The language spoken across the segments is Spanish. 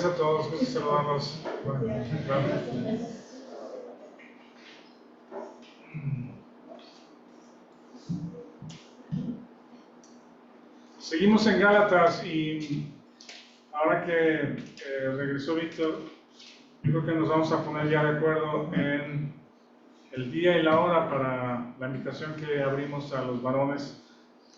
días a todos, gusto saludarlos. Seguimos en Gálatas y ahora que regresó Víctor, yo creo que nos vamos a poner ya de acuerdo en el día y la hora para la invitación que abrimos a los varones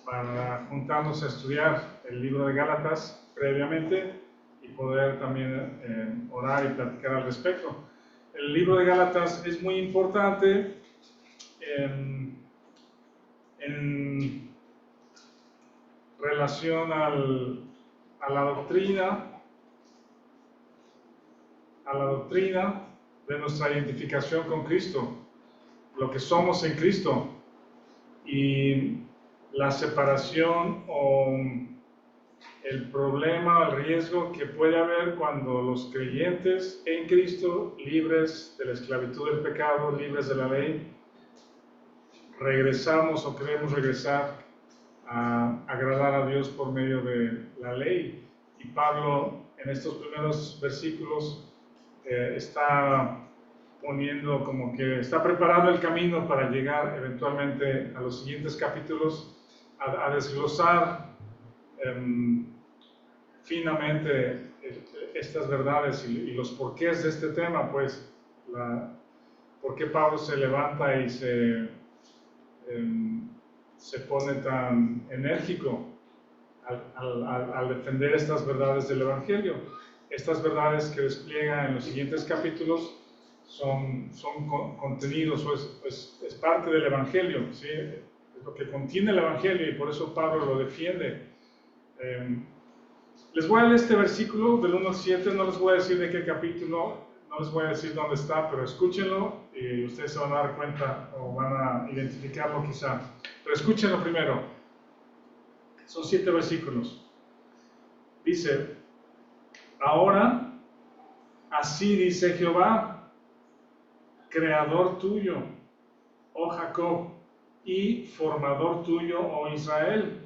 para juntarnos a estudiar el libro de Gálatas previamente y poder también orar y platicar al respecto. El libro de Gálatas es muy importante en relación a la doctrina de nuestra identificación con Cristo, lo que somos en Cristo y la separación o el problema, el riesgo que puede haber cuando los creyentes en Cristo, libres de la esclavitud del pecado, libres de la ley, regresamos o queremos regresar a agradar a Dios por medio de la ley. Y Pablo en estos primeros versículos está poniendo como que está preparando el camino para llegar eventualmente a los siguientes capítulos a desglosar finamente estas verdades y los porqués de este tema, pues por qué Pablo se levanta y se pone tan enérgico al defender estas verdades del Evangelio. Estas verdades que despliega en los siguientes capítulos son contenidos, o es parte del Evangelio, ¿sí? Es lo que contiene el Evangelio y por eso Pablo lo defiende. Les voy a leer este versículo del 1 al 7, no les voy a decir de qué capítulo, no les voy a decir dónde está, pero escúchenlo y ustedes se van a dar cuenta o van a identificarlo quizá. Pero escúchenlo primero. Son 7 versículos. Dice: ahora, así dice Jehová, creador tuyo, oh Jacob, y formador tuyo, oh Israel.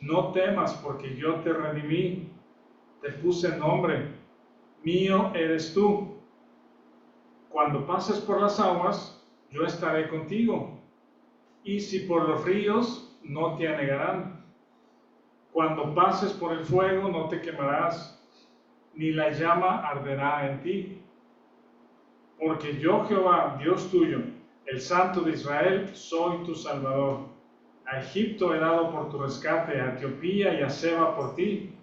No temas, porque yo te redimí, te puse nombre, mío eres tú. Cuando pases por las aguas, yo estaré contigo, y si por los ríos, no te anegarán. Cuando pases por el fuego, no te quemarás, ni la llama arderá en ti. Porque yo, Jehová, Dios tuyo, el Santo de Israel, soy tu Salvador. A Egipto he dado por tu rescate, a Etiopía y a Seba por ti.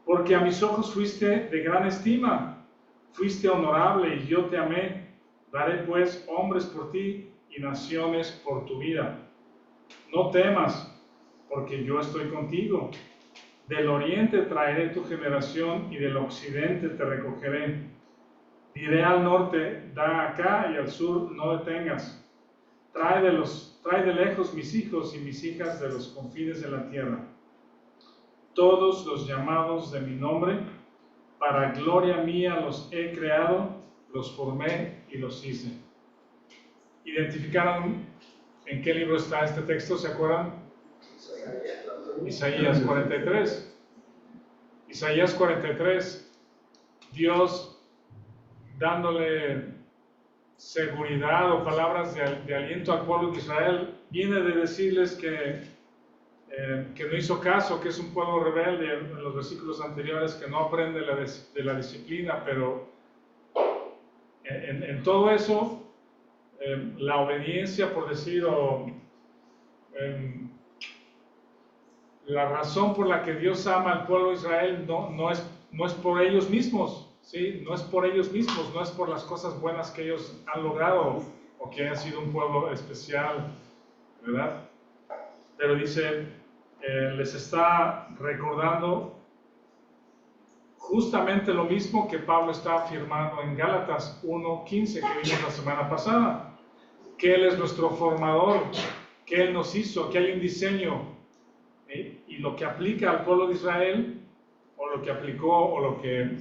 Porque a mis ojos fuiste de gran estima, fuiste honorable y yo te amé. Daré pues hombres por ti y naciones por tu vida. No temas, porque yo estoy contigo. Del oriente traeré tu generación y del occidente te recogeré. Diré al norte, da acá, y al sur, no detengas. Trae de lejos mis hijos y mis hijas de los confines de la tierra. Todos los llamados de mi nombre, para gloria mía los he creado, los formé y los hice. ¿Identificaron en qué libro está este texto? ¿Se acuerdan? Isaías 43. Isaías 43. Dios dándole seguridad o palabras de aliento al pueblo de Israel, viene de decirles que no hizo caso, que es un pueblo rebelde en los versículos anteriores, que no aprende de la disciplina, pero en todo eso, la obediencia, por decir, la razón por la que Dios ama al pueblo de Israel no es por ellos mismos, ¿sí? No es por ellos mismos, no es por las cosas buenas que ellos han logrado o que hayan sido un pueblo especial, ¿verdad? Pero dice, les está recordando justamente lo mismo que Pablo está afirmando en Gálatas 1:15 que vimos la semana pasada, que Él es nuestro formador, que Él nos hizo, que hay un diseño, y lo que aplica al pueblo de Israel, o lo que aplicó, o lo que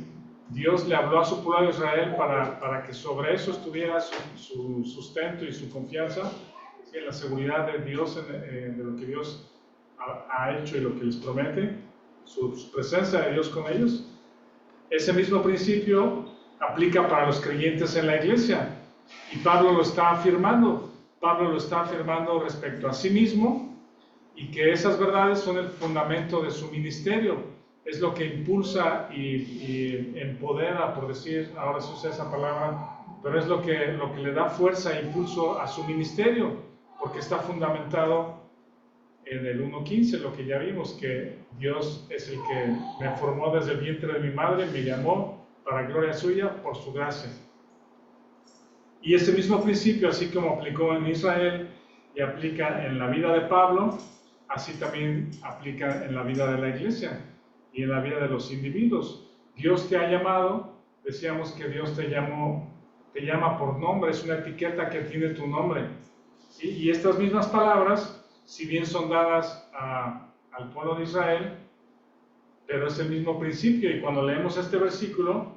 Dios le habló a su pueblo de Israel para que sobre eso estuviera su sustento y su confianza, ¿sí? En la seguridad de Dios, de lo que Dios ha hecho y lo que les promete, su presencia de Dios con ellos. Ese mismo principio aplica para los creyentes en la iglesia. Y Pablo lo está afirmando. Pablo lo está afirmando respecto a sí mismo y que esas verdades son el fundamento de su ministerio. Es lo que impulsa y empodera, por decir, ahora se usa esa palabra, pero es lo que le da fuerza e impulso a su ministerio, porque está fundamentado en el 1.15, lo que ya vimos, que Dios es el que me formó desde el vientre de mi madre, me llamó para gloria suya por su gracia. Y ese mismo principio, así como aplicó en Israel y aplica en la vida de Pablo, así también aplica en la vida de la iglesia y en la vida de los individuos. Dios te ha llamado, decíamos que Dios te llama por nombre, es una etiqueta que tiene tu nombre. ¿Sí? Y estas mismas palabras, si bien son dadas al pueblo de Israel, pero es el mismo principio, y cuando leemos este versículo,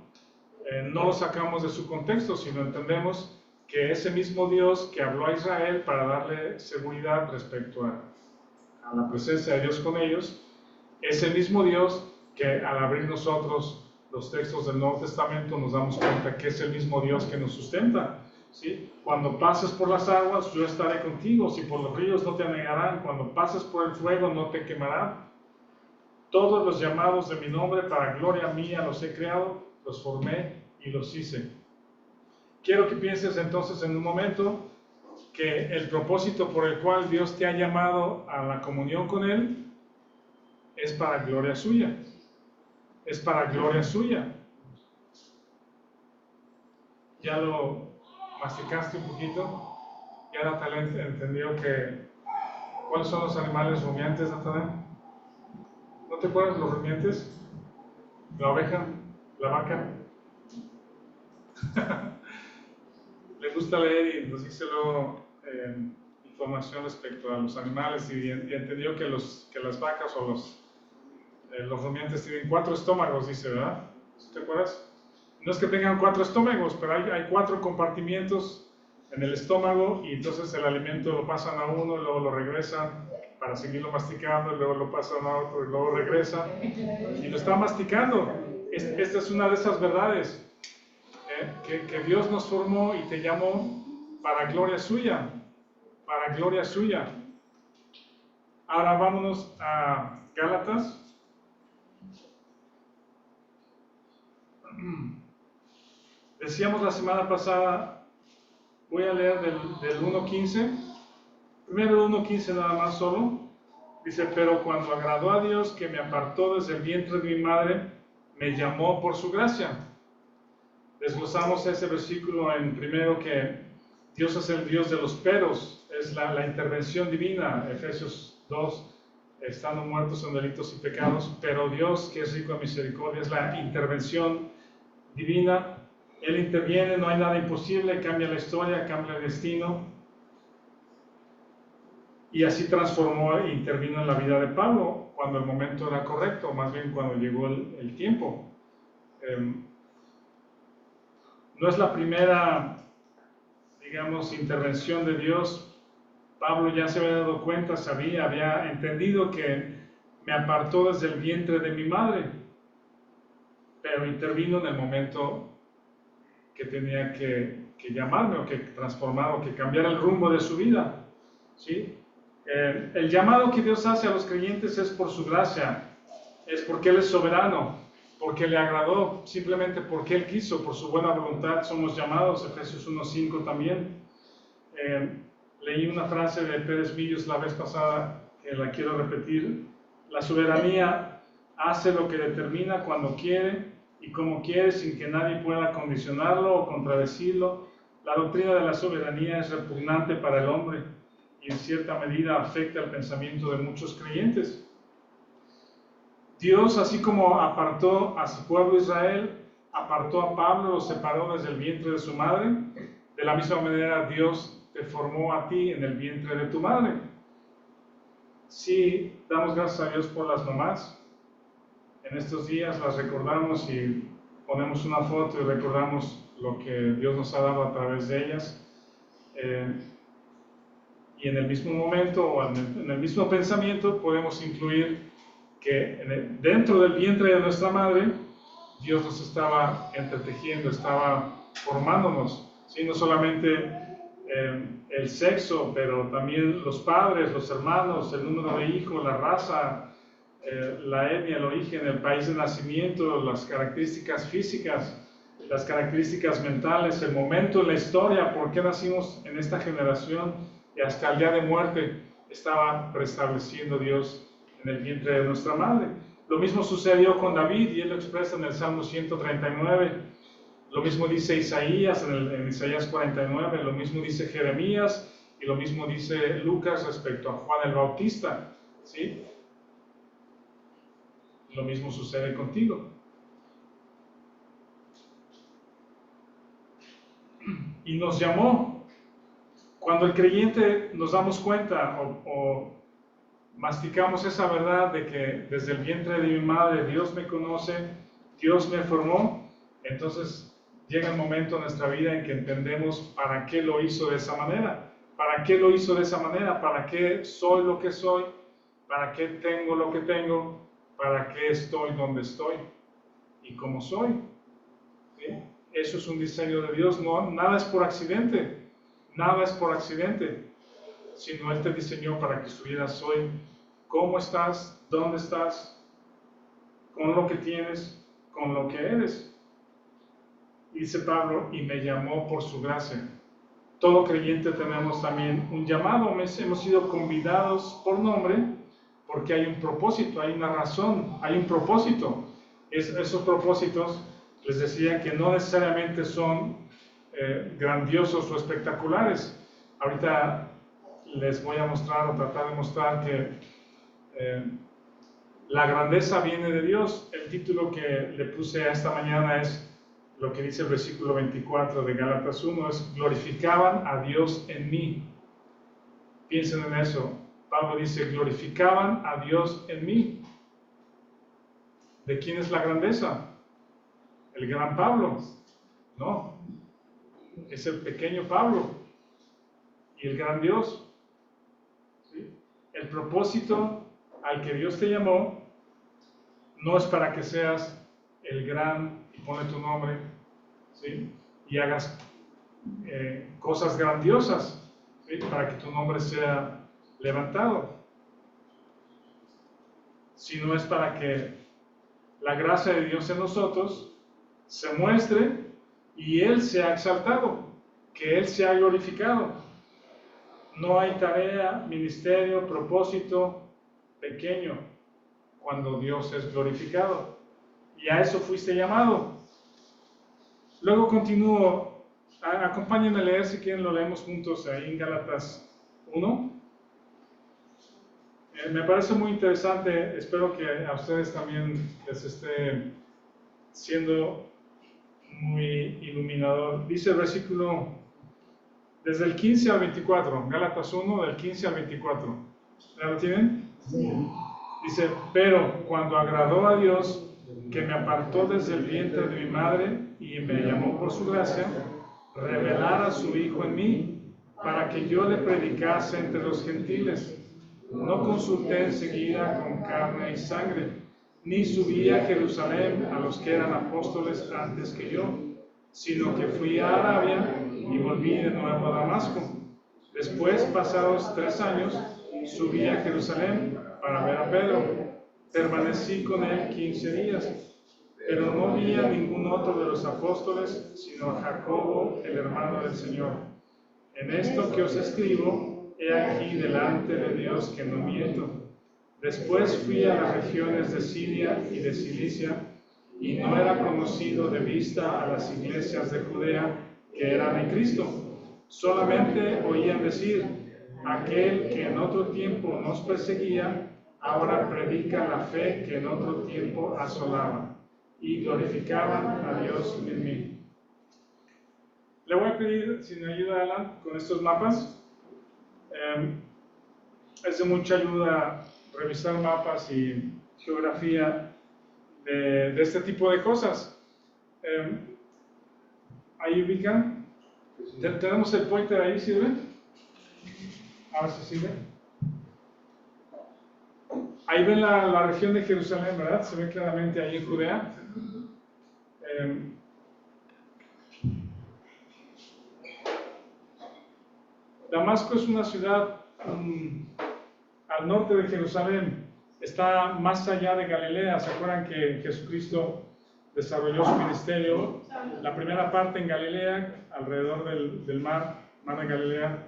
no lo sacamos de su contexto, sino entendemos que ese mismo Dios que habló a Israel para darle seguridad respecto a la presencia de Dios con ellos, es el mismo Dios que al abrir nosotros los textos del Nuevo Testamento nos damos cuenta que es el mismo Dios que nos sustenta. ¿Sí? Cuando pases por las aguas, yo estaré contigo. Si por los ríos, no te anegarán. Cuando pases por el fuego, no te quemarán. Todos los llamados de mi nombre para gloria mía los he creado, los formé y los hice. Quiero que pienses entonces en un momento que el propósito por el cual Dios te ha llamado a la comunión con Él es para gloria suya. Es para gloria suya. Ya lo masticaste un poquito. Ya Natalia entendió ¿cuáles son los animales rumiantes, Natalia? ¿No te acuerdas los rumiantes? La oveja, la vaca. Le gusta leer y nos dice luego información respecto a los animales y entendió que las vacas o los rumiantes tienen 4 estómagos, dice, ¿verdad? ¿Te acuerdas? No es que tengan 4 estómagos, pero hay 4 compartimientos en el estómago y entonces el alimento lo pasan a uno y luego lo regresan para seguirlo masticando y luego lo pasan a otro y luego regresa y lo está masticando. Esta es una de esas verdades que Dios nos formó y te llamó para gloria suya, para gloria suya. Ahora vámonos a Gálatas. Decíamos la semana pasada, voy a leer del 1.15, primero el 1.15 nada más solo, dice, pero cuando agradó a Dios que me apartó desde el vientre de mi madre, me llamó por su gracia. Desglosamos ese versículo en primero que Dios es el Dios de los peros, es la intervención divina, Efesios 2, estando muertos en delitos y pecados, pero Dios, que es rico en misericordia, es la intervención divina. Él interviene, no hay nada imposible, cambia la historia, cambia el destino. Y así transformó e intervino en la vida de Pablo cuando el momento era correcto, más bien cuando llegó el tiempo. No es la primera, digamos, intervención de Dios. Pablo ya se había dado cuenta, había entendido que me apartó desde el vientre de mi madre, pero intervino en el momento que tenía que llamarme o que transformar o que cambiar el rumbo de su vida. ¿Sí? El llamado que Dios hace a los creyentes es por su gracia, es porque Él es soberano, porque le agradó, simplemente porque Él quiso, por su buena voluntad somos llamados, Efesios 1.5 también. Leí una frase de Pérez Millos la vez pasada, que la quiero repetir: la soberanía hace lo que determina cuando quiere y como quiere, sin que nadie pueda condicionarlo o contradecirlo. La doctrina de la soberanía es repugnante para el hombre y en cierta medida afecta el pensamiento de muchos creyentes. Dios, así como apartó a su pueblo Israel, apartó a Pablo, lo separó desde el vientre de su madre, de la misma manera Dios te formó a ti en el vientre de tu madre. Sí, damos gracias a Dios por las mamás. En estos días las recordamos y ponemos una foto y recordamos lo que Dios nos ha dado a través de ellas. Y en el mismo momento o en el mismo pensamiento podemos incluir que dentro del vientre de nuestra madre Dios nos estaba entretejiendo, estaba formándonos, ¿sí? No solamente el sexo, pero también los padres, los hermanos, el número de hijos, la raza, la etnia, el origen, el país de nacimiento, las características físicas, las características mentales, el momento, la historia, por qué nacimos en esta generación y hasta el día de muerte estaba preestableciendo Dios en el vientre de nuestra madre. Lo mismo sucedió con David y él lo expresa en el Salmo 139. Lo mismo dice Isaías en Isaías 49, lo mismo dice Jeremías y lo mismo dice Lucas respecto a Juan el Bautista, ¿sí? Lo mismo sucede contigo. Y nos llamó. Cuando el creyente nos damos cuenta o masticamos esa verdad de que desde el vientre de mi madre Dios me conoce, Dios me formó, entonces llega el momento en nuestra vida en que entendemos para qué lo hizo de esa manera, para qué lo hizo de esa manera, para qué soy lo que soy, para qué tengo lo que tengo, para qué estoy donde estoy y cómo soy. ¿Sí? Eso es un diseño de Dios, no, nada es por accidente, nada es por accidente, sino Él te diseñó para que estuvieras hoy. ¿Cómo estás? ¿Dónde estás? Con lo que tienes, con lo que eres. Y dice Pablo, y me llamó por su gracia. Todo creyente tenemos también un llamado, hemos sido convidados por nombre, porque hay un propósito, hay una razón, hay un propósito. Esos propósitos, les decía que no necesariamente son grandiosos o espectaculares. Ahorita les voy a mostrar o tratar de mostrar que la grandeza viene de Dios. El título que le puse a esta mañana es lo que dice el versículo 24 de Gálatas 1, es glorificaban a Dios en mí. Piensen en eso. Pablo dice, glorificaban a Dios en mí. ¿De quién es la grandeza? ¿El gran Pablo? No, es el pequeño Pablo y el gran Dios. ¿Sí? El propósito al que Dios te llamó no es para que seas el gran, y pone tu nombre, ¿sí? Y hagas cosas grandiosas, ¿sí? Para que tu nombre sea levantado, sino es para que la gracia de Dios en nosotros se muestre y Él sea exaltado, que Él sea glorificado. No hay tarea, ministerio, propósito pequeño cuando Dios es glorificado. Y a eso fuiste llamado. Luego continúo, acompáñenme a leer si quieren, lo leemos juntos ahí en Gálatas 1. Me parece muy interesante, espero que a ustedes también les esté siendo muy iluminador. Dice el versículo desde el 15 al 24, Gálatas 1 del 15 al 24. ¿Ya lo tienen? Sí. Dice, pero cuando agradó a Dios, que me apartó desde el vientre de mi madre y me llamó por su gracia, revelar a su Hijo en mí, para que yo le predicase entre los gentiles. No consulté enseguida con carne y sangre, ni subí a Jerusalén a los que eran apóstoles antes que yo, sino que fui a Arabia y volví de nuevo a Damasco. Después, pasados 3 años, subí a Jerusalén para ver a Pedro. Permanecí con él 15 días, pero no vi a ningún otro de los apóstoles, sino a Jacobo, el hermano del Señor. En esto que os escribo, he aquí delante de Dios que no miento. Después fui a las regiones de Siria y de Cilicia, y no era conocido de vista a las iglesias de Judea que eran en Cristo. Solamente oían decir, aquel que en otro tiempo nos perseguía, ahora predica la fe que en otro tiempo asolaba, y glorificaban a Dios en mí. Le voy a pedir, si me ayuda Alan, con estos mapas. Es de mucha ayuda revisar mapas y geografía de este tipo de cosas. Ahí ubican. Tenemos el pointer ahí, ¿sirve? Ahora sí sirve. Ahí ven la región de Jerusalén, ¿verdad? Se ve claramente ahí en Judea. Damasco es una ciudad al norte de Jerusalén, está más allá de Galilea. ¿Se acuerdan que Jesucristo desarrolló su ministerio? La primera parte en Galilea, alrededor del mar de Galilea,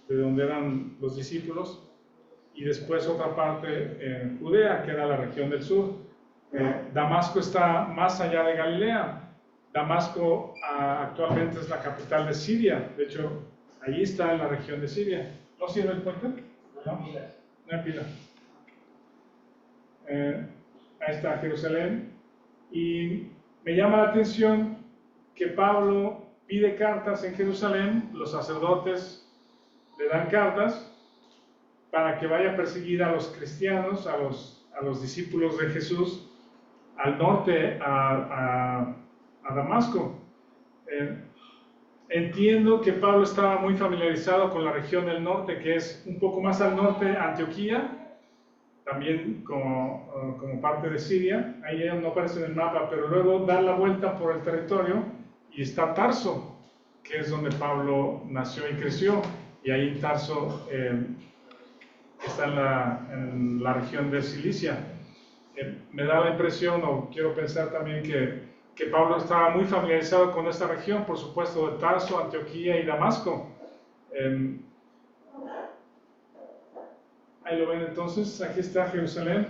de donde eran los discípulos, y después otra parte en Judea, que era la región del sur. Damasco está más allá de Galilea. Damasco actualmente es la capital de Siria. De hecho, allí está en la región de Siria. ¿No sirve el puente? No, no hay pila. Ahí está Jerusalén. Y me llama la atención que Pablo pide cartas en Jerusalén. Los sacerdotes le dan cartas para que vaya a perseguir a los cristianos, a los discípulos de Jesús, al norte, a Damasco. Entiendo que Pablo estaba muy familiarizado con la región del norte, que es un poco más al norte, Antioquía, también como parte de Siria. Ahí no aparece en el mapa, pero luego da la vuelta por el territorio y está Tarso, que es donde Pablo nació y creció. Y ahí Tarso está en la región de Cilicia. Me da la impresión, o quiero pensar también, que Pablo estaba muy familiarizado con esta región, por supuesto, de Tarso, Antioquía y Damasco. Ahí lo ven entonces, aquí está Jerusalén.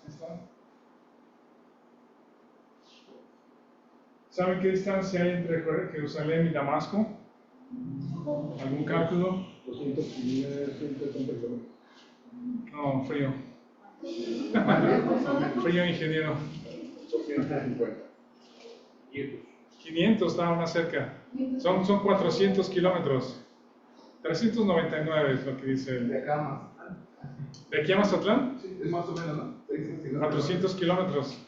Ahí está. ¿Saben qué distancia hay entre Jerusalén y Damasco? ¿Algún cálculo? 250 kilómetros. No, frío. Frío, ingeniero. 250. 500, estaba más cerca. Son 400 kilómetros. 399 es lo que dice De acá más. ¿De aquí a Mazatlán? Sí, es más o menos, ¿no? 400 kilómetros.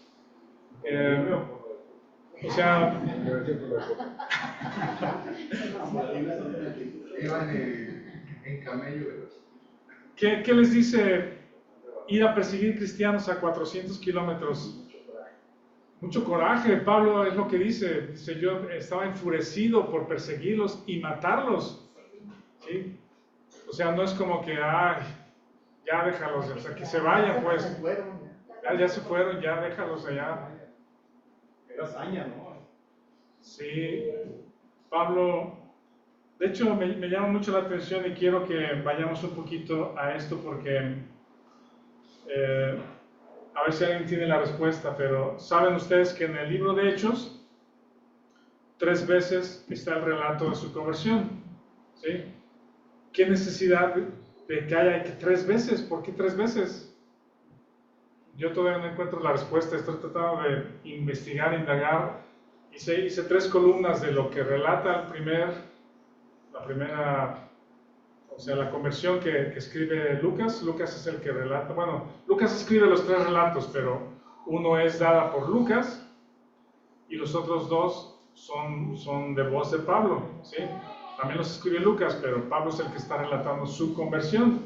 O sea, iban en camello. ¿qué les dice ir a perseguir cristianos a 400 kilómetros? Mucho coraje. Pablo es lo que dice. Dice, yo estaba enfurecido por perseguirlos y matarlos. ¿Sí? O sea, no es como que, ay, ya déjalos, o sea, que se vayan, pues. Ya se fueron, ya déjalos allá. Era hazaña, ¿no? Sí, Pablo, de hecho me llama mucho la atención y quiero que vayamos un poquito a esto porque a ver si alguien tiene la respuesta, pero ¿saben ustedes que en el libro de Hechos 3 veces está el relato de su conversión? ¿Sí? ¿Qué necesidad de que haya 3 veces? ¿Por qué 3 veces? Yo todavía no encuentro la respuesta, estoy tratando de investigar, indagar. Hice 3 columnas de lo que relata la primera, o sea, la conversión que escribe Lucas. Lucas es el que relata, bueno, Lucas escribe los 3 relatos, pero uno es dada por Lucas y los otros 2 son de voz de Pablo, ¿sí? También los escribe Lucas, pero Pablo es el que está relatando su conversión.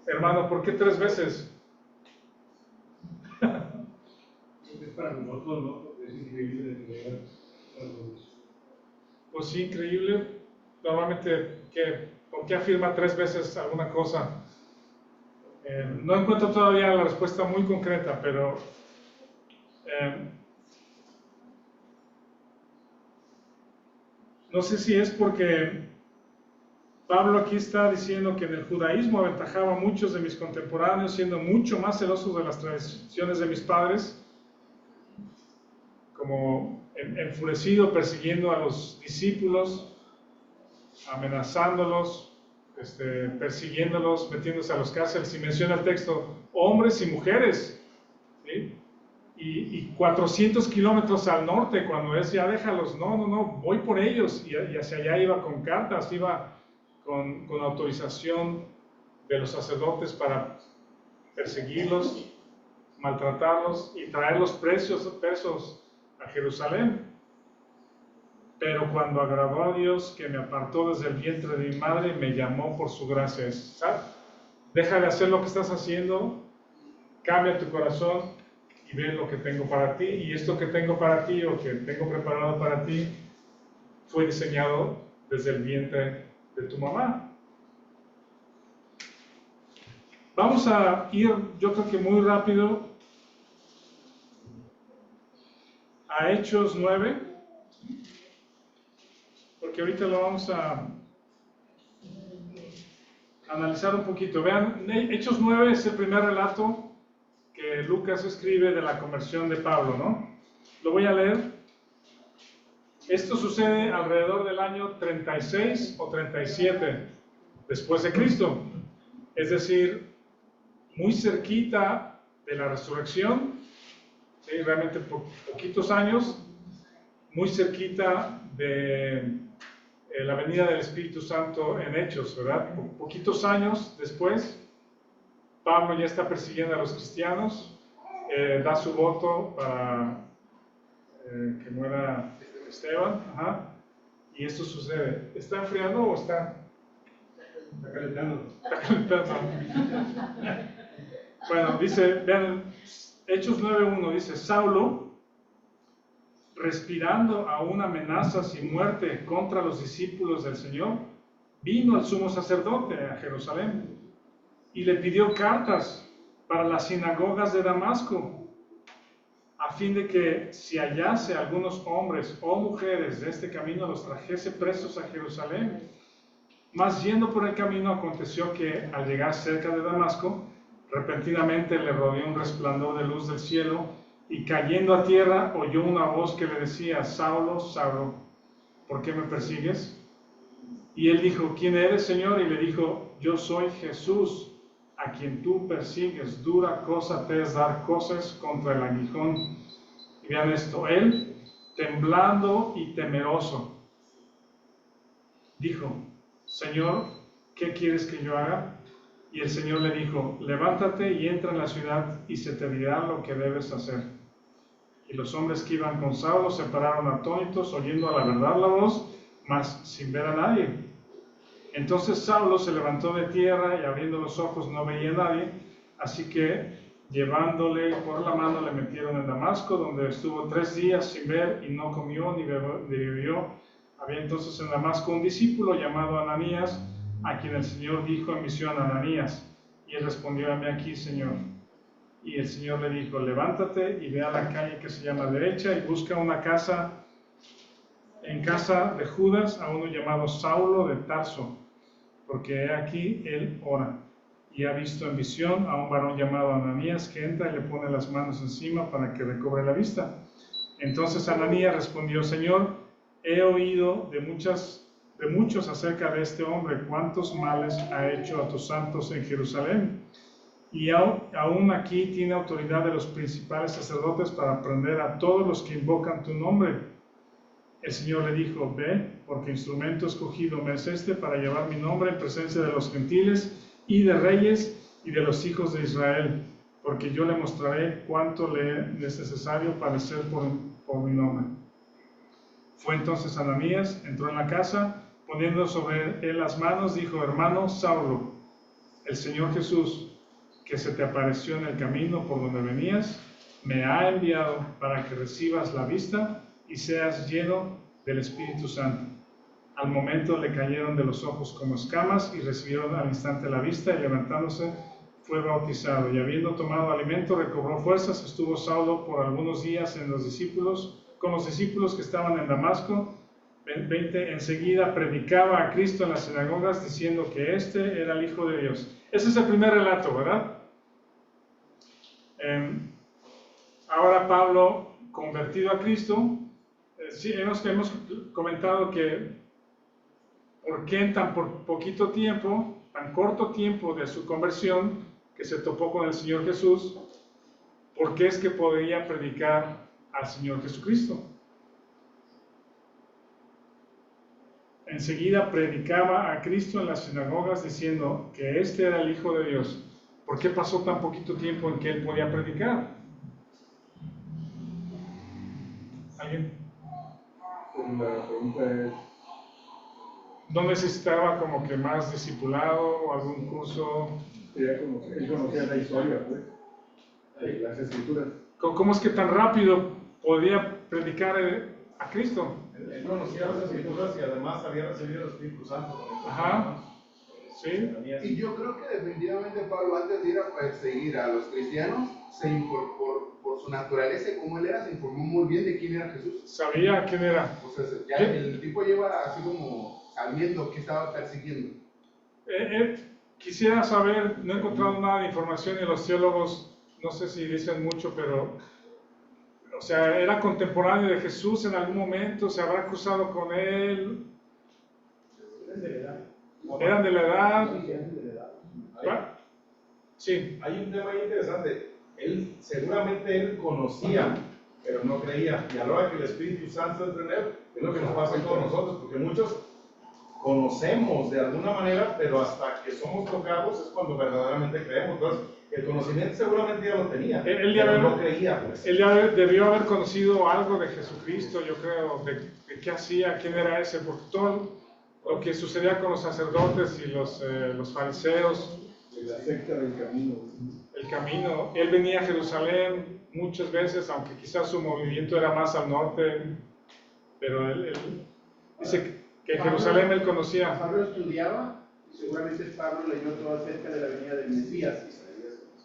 Hermano, ¿por qué 3 veces? Es para nosotros, ¿no? Es increíble de creer. Pues sí, increíble. Normalmente, ¿por qué afirma 3 veces alguna cosa? No encuentro todavía la respuesta muy concreta, pero no sé si es porque Pablo aquí está diciendo que en el judaísmo aventajaba a muchos de mis contemporáneos, siendo mucho más celosos de las tradiciones de mis padres, como enfurecido, persiguiendo a los discípulos, amenazándolos, persiguiéndolos, metiéndose a los cárceles, y menciona el texto, hombres y mujeres, ¿sí? Y 400 kilómetros al norte, cuando es, ya déjalos, no, voy por ellos, y hacia allá iba con cartas, iba con autorización de los sacerdotes para perseguirlos, maltratarlos y traerlos presos a Jerusalén. Pero cuando agradó a Dios, que me apartó desde el vientre de mi madre, me llamó por su gracia. ¿Sabes? Deja de hacer lo que estás haciendo, cambia tu corazón y ve lo que tengo para ti, y esto que tengo para ti o que tengo preparado para ti fue diseñado desde el vientre de tu mamá. Vamos a ir, yo creo que muy rápido, a Hechos 9, porque ahorita lo vamos a analizar un poquito. Vean, Hechos 9 es el primer relato que Lucas escribe de la conversión de Pablo, ¿no? Lo voy a leer. Esto sucede alrededor del año 36 o 37 después de Cristo, es decir, muy cerquita de la resurrección, ¿sí? Realmente poquitos años, muy cerquita de la venida del Espíritu Santo en Hechos, ¿verdad? Poquitos años después, Pablo ya está persiguiendo a los cristianos, da su voto para que muera Esteban, ajá, y esto sucede. ¿Está enfriando o está calentando? Está calentando. Bueno, dice, vean, Hechos 9:1 dice, Saulo, respirando aún amenazas y muerte contra los discípulos del Señor, vino al sumo sacerdote a Jerusalén y le pidió cartas para las sinagogas de Damasco, a fin de que si hallase algunos hombres o mujeres de este camino los trajese presos a Jerusalén. Mas yendo por el camino aconteció que al llegar cerca de Damasco, repentinamente le rodeó un resplandor de luz del cielo, y cayendo a tierra oyó una voz que le decía, Saulo, Saulo, ¿por qué me persigues? Y él dijo, ¿quién eres, Señor? Y le dijo, yo soy Jesús, a quien tú persigues. Dura cosa te es dar cosas contra el aguijón. Y vean esto, él, temblando y temeroso, dijo, Señor, ¿qué quieres que yo haga? Y el Señor le dijo, levántate y entra en la ciudad y se te dirá lo que debes hacer. Y los hombres que iban con Saulo se pararon atónitos, oyendo a la verdad la voz, mas sin ver a nadie. Entonces Saulo se levantó de tierra y abriendo los ojos no veía a nadie, así que llevándole por la mano le metieron en Damasco, donde estuvo 3 días sin ver y no comió ni bebió. Había entonces en Damasco un discípulo llamado Ananías, a quien el Señor dijo en visión, Ananías, y él respondió, heme aquí, Señor. Y el Señor le dijo, levántate y ve a la calle que se llama Derecha y busca una casa, en casa de Judas, a uno llamado Saulo de Tarso, porque he aquí él ora, y ha visto en visión a un varón llamado Ananías que entra y le pone las manos encima para que recobre la vista. Entonces Ananías respondió, Señor, he oído de muchos acerca de este hombre, cuántos males ha hecho a tus santos en Jerusalén, y aún aquí tiene autoridad de los principales sacerdotes para prender a todos los que invocan tu nombre. El Señor le dijo, ve, porque instrumento escogido me es este para llevar mi nombre en presencia de los gentiles y de reyes y de los hijos de Israel, porque yo le mostraré cuánto le es necesario padecer por mi nombre. Fue entonces Ananías, entró en la casa, poniendo sobre él las manos, dijo, hermano Saulo, el Señor Jesús, que se te apareció en el camino por donde venías, me ha enviado para que recibas la vista y seas lleno del Espíritu Santo. Al momento le cayeron de los ojos como escamas y recibieron al instante la vista, y levantándose fue bautizado, y habiendo tomado alimento recobró fuerzas. Estuvo Saulo por algunos días con los discípulos que estaban en Damasco. 20, enseguida predicaba a Cristo en las sinagogas diciendo que este era el Hijo de Dios. Ese es el primer relato, ¿verdad? Ahora Pablo, convertido a Cristo, sí, hemos comentado que por qué en tan poquito tiempo, tan corto tiempo de su conversión, que se topó con el Señor Jesús, ¿por qué es que podía predicar al Señor Jesucristo? Enseguida predicaba a Cristo en las sinagogas diciendo que este era el Hijo de Dios. ¿Por qué pasó tan poquito tiempo en que él podía predicar? ¿Alguien? La pregunta es, ¿No necesitaba como que más discipulado o algún curso? él conocía la historia, pues, las escrituras. ¿Cómo es que tan rápido podía predicar a Cristo? Él conocía las Escrituras y además había recibido el Espíritu Santo. Ajá, sí. Y yo creo que definitivamente Pablo, antes de ir a perseguir a los cristianos, por su naturaleza y como él era, se informó muy bien de quién era Jesús. Sabía quién era. O sea, ya el tipo lleva así como sabiendo que estaba persiguiendo. Quisiera saber, no he encontrado nada de información y los teólogos, no sé si dicen mucho, pero, o sea, ¿era contemporáneo de Jesús en algún momento? ¿Se habrá cruzado con él? ¿Eran de la edad? ¿Va? Sí. Hay un tema ahí interesante. Seguramente él conocía, pero no creía. Y a la hora que el Espíritu Santo entra en él, es lo que nos pasa a todos nosotros, porque muchos conocemos de alguna manera, pero hasta que somos tocados es cuando verdaderamente creemos. Entonces, el conocimiento seguramente ya lo tenía, pero no creía. Pues. Él ya debió haber conocido algo de Jesucristo, yo creo, de qué hacía, quién era ese, porque todo lo que sucedía con los sacerdotes y los fariseos. La secta del camino. El camino. Él venía a Jerusalén muchas veces, aunque quizás su movimiento era más al norte, pero él dice que en Jerusalén él conocía. Pablo estudiaba y seguramente Pablo leyó todo acerca de la venida del Mesías.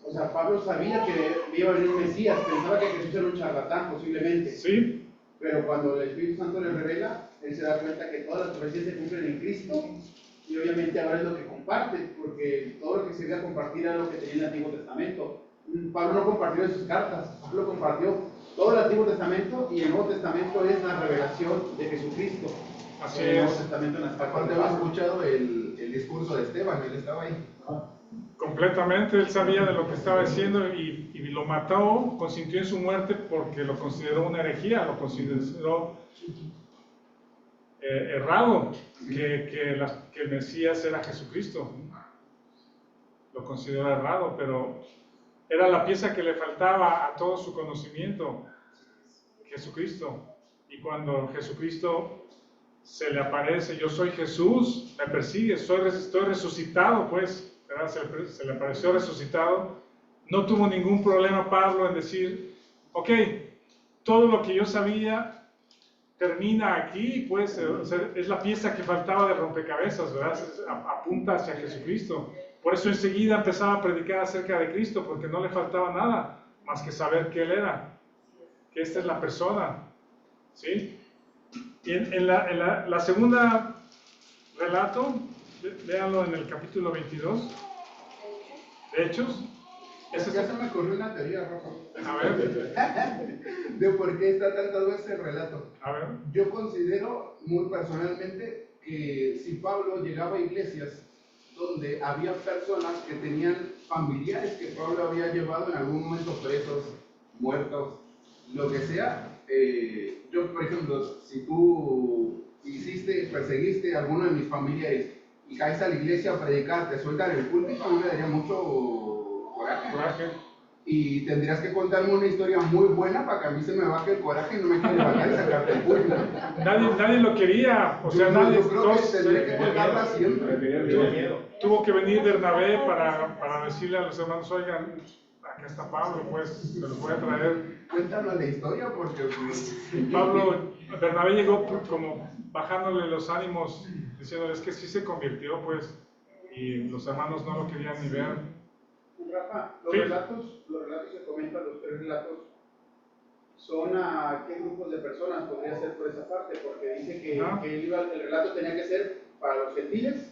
O sea, Pablo sabía que iba a venir el Mesías, pensaba que Jesús era un charlatán posiblemente. Sí. Pero cuando el Espíritu Santo le revela, él se da cuenta que todas las profecías se cumplen en Cristo y obviamente ahora es lo que comparte, porque todo lo que se iba a compartir era lo que tenía en el Antiguo Testamento. Pablo no compartió en sus cartas, Pablo compartió todo el Antiguo Testamento y el Nuevo Testamento es la revelación de Jesucristo. Así el Nuevo es. Testamento en las cartas Aparte de había Pablo. escuchado el discurso de Esteban, él estaba ahí. Completamente, él sabía de lo que estaba diciendo y lo mató, consintió en su muerte porque lo consideró una herejía, lo consideró errado, que el Mesías era Jesucristo. Lo consideró errado, pero era la pieza que le faltaba a todo su conocimiento, Jesucristo. Y cuando Jesucristo se le aparece, yo soy Jesús, me persigue, estoy resucitado, pues, ¿verdad? Se le apareció resucitado. No tuvo ningún problema Pablo en decir, ok, todo lo que yo sabía termina aquí, pues, es la pieza que faltaba de rompecabezas, ¿verdad? Apunta hacia Jesucristo. Por eso enseguida empezaba a predicar acerca de Cristo, porque no le faltaba nada más que saber que Él era, que esta es la persona, ¿sí? Y en la segunda relato, véanlo en el capítulo 22 de Hechos. Ya se me ocurrió una teoría, Rafa. A ver. De por qué está tantas veces el relato. A ver. Yo considero muy personalmente que si Pablo llegaba a iglesias donde había personas que tenían familiares que Pablo había llevado en algún momento presos, muertos, lo que sea, yo, por ejemplo, si tú perseguiste a alguno de mis familiares y caes a la iglesia a predicar, te sueltan el púlpito, a mí me daría mucho coraje. Y tendrías que contarme una historia muy buena para que a mí se me baje el coraje y no me quiera levantar y sacarte el púlpito. Nadie lo quería, o sea, nadie. Yo creo que tendría que contarla siempre. Tuvo que venir Bernabé para decirle a los hermanos, oigan, acá está Pablo, pues, se los voy a traer. Cuéntanos la historia porque... Bernabé llegó como bajándole los ánimos, diciéndoles que sí se convirtió, pues, y los hermanos no lo querían ni ver. Rafa, los Sí. relatos que comentan, los tres relatos, son a qué grupos de personas podría ser por esa parte, porque dice que el relato tenía que ser para los gentiles,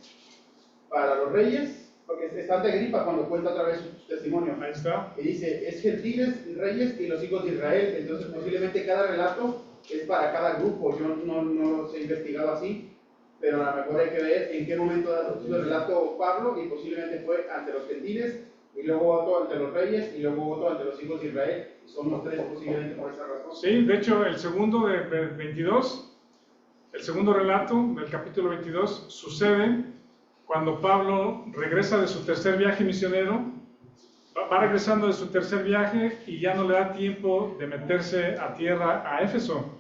para los reyes, porque está ante Agripa cuando cuenta otra vez su testimonio. Ahí está. Y dice, es gentiles, reyes y los hijos de Israel. Entonces posiblemente cada relato es para cada grupo. Yo no los he investigado así, pero a lo mejor hay que ver en qué momento hizo el relato Pablo y posiblemente fue ante los gentiles, y luego otro ante los reyes, y luego otro ante los hijos de Israel. Son los tres posiblemente por esa razón. Sí, de hecho, el segundo de 22, el segundo relato del capítulo 22 sucede cuando Pablo regresa de su tercer viaje misionero, va regresando de su tercer viaje y ya no le da tiempo de meterse a tierra a Éfeso.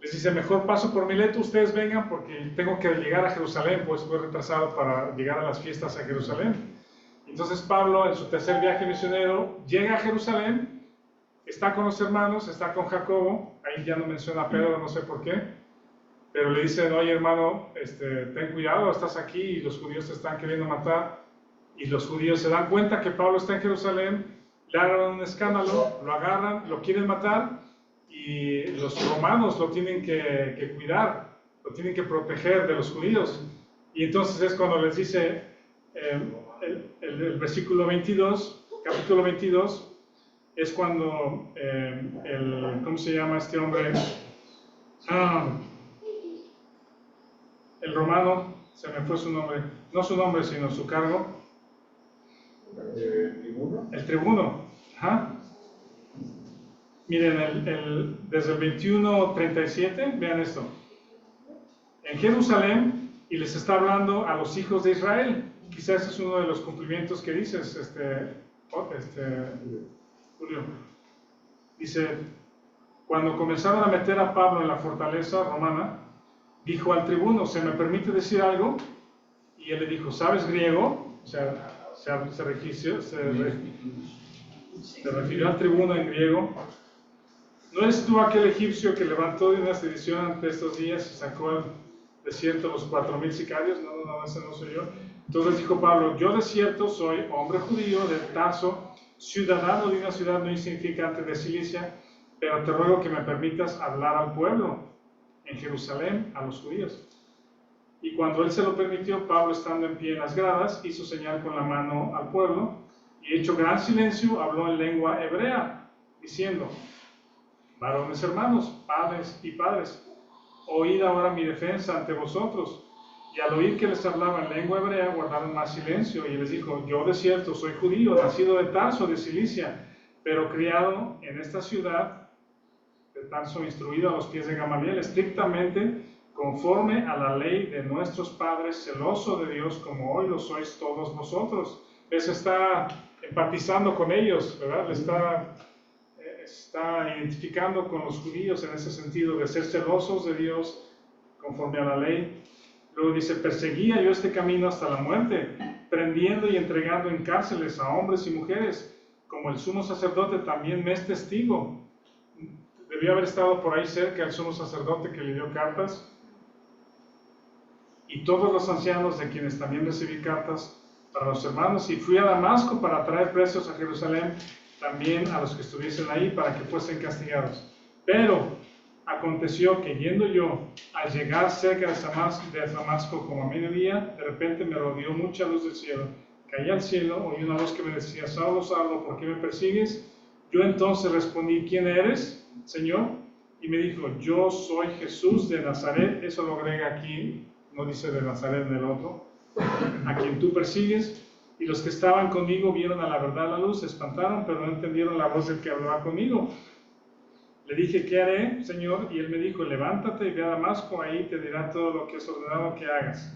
Les dice, mejor paso por Mileto, ustedes vengan porque tengo que llegar a Jerusalén, pues voy retrasado para llegar a las fiestas a Jerusalén. Entonces Pablo, en su tercer viaje misionero, llega a Jerusalén está con los hermanos, está con Jacobo, ahí ya no menciona a Pedro, no sé por qué, pero le dicen, oye hermano, ten cuidado, estás aquí y los judíos te están queriendo matar, y los judíos se dan cuenta que Pablo está en Jerusalén, le hagan un escándalo, lo agarran, lo quieren matar, y los romanos lo tienen que cuidar, lo tienen que proteger de los judíos. Y entonces es cuando les dice el versículo 22, capítulo 22, es cuando ¿cómo se llama este hombre? El romano, se me fue su nombre, no su nombre, sino su cargo. ¿Tribuno? El tribuno. Ajá. Miren, desde el 21:37, vean esto. En Jerusalén, y les está hablando a los hijos de Israel. Quizás ese es uno de los cumplimientos que dices, Julio. Dice, cuando comenzaron a meter a Pablo en la fortaleza romana, dijo al tribuno, ¿se me permite decir algo? Y él le dijo, ¿sabes griego? O sea, se refirió al tribuno en griego. ¿No eres tú aquel egipcio que levantó de una sedición ante estos días y sacó al desierto los 4,000 sicarios? No, ese no soy yo. Entonces dijo Pablo, yo de cierto soy hombre judío de Tarso, ciudadano de una ciudad no insignificante de Cilicia, pero te ruego que me permitas hablar al pueblo en Jerusalén, a los judíos. Y cuando él se lo permitió, Pablo, estando en pie en las gradas, hizo señal con la mano al pueblo, y hecho gran silencio, habló en lengua hebrea, diciendo, varones hermanos, padres y padres, oíd ahora mi defensa ante vosotros. Y al oír que les hablaba en lengua hebrea, guardaron más silencio, y les dijo, yo de cierto soy judío, nacido de Tarso, de Cilicia, pero criado en esta ciudad de Tarso, instruido a los pies de Gamaliel, estrictamente conforme a la ley de nuestros padres, celoso de Dios, como hoy lo sois todos vosotros. Eso está empatizando con ellos, ¿verdad? Está identificando con los judíos en ese sentido de ser celosos de Dios conforme a la ley. Luego dice, perseguía yo este camino hasta la muerte, prendiendo y entregando en cárceles a hombres y mujeres, como el sumo sacerdote también me es testigo. Debió haber estado por ahí cerca el sumo sacerdote que le dio cartas, y todos los ancianos de quienes también recibí cartas para los hermanos, y fui a Damasco para traer presos a Jerusalén, también a los que estuviesen ahí, para que fuesen castigados. Pero aconteció que yendo yo, al llegar cerca de Damasco como a mediodía, de repente me rodeó mucha luz del cielo. Caí al cielo, oí una voz que me decía, Saulo, Saulo, ¿por qué me persigues? Yo entonces respondí, ¿quién eres, Señor? Y me dijo, yo soy Jesús de Nazaret. Eso lo agrega aquí, no dice de Nazaret en el otro, a quien tú persigues. Y los que estaban conmigo vieron a la verdad la luz, se espantaron, pero no entendieron la voz del que hablaba conmigo. Le dije, ¿qué haré, Señor? Y él me dijo, levántate y ve a Damasco, ahí te dirá todo lo que es ordenado que hagas.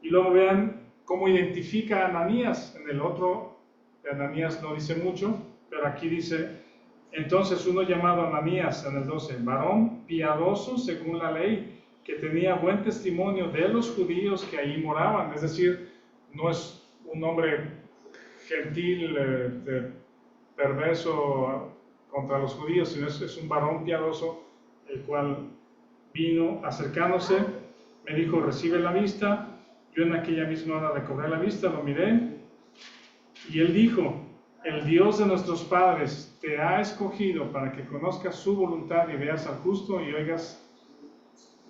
Y luego vean cómo identifica a Ananías. En el otro, de Ananías no dice mucho, pero aquí dice, entonces uno llamado Ananías, en el 12, varón piadoso según la ley, que tenía buen testimonio de los judíos que ahí moraban. Es decir, no es un hombre gentil, perverso contra los judíos, sino es un varón piadoso, el cual vino acercándose, me dijo, recibe la vista. Yo en aquella misma hora recobré la vista, lo miré, y él dijo, el Dios de nuestros padres te ha escogido para que conozcas su voluntad y veas al justo y oigas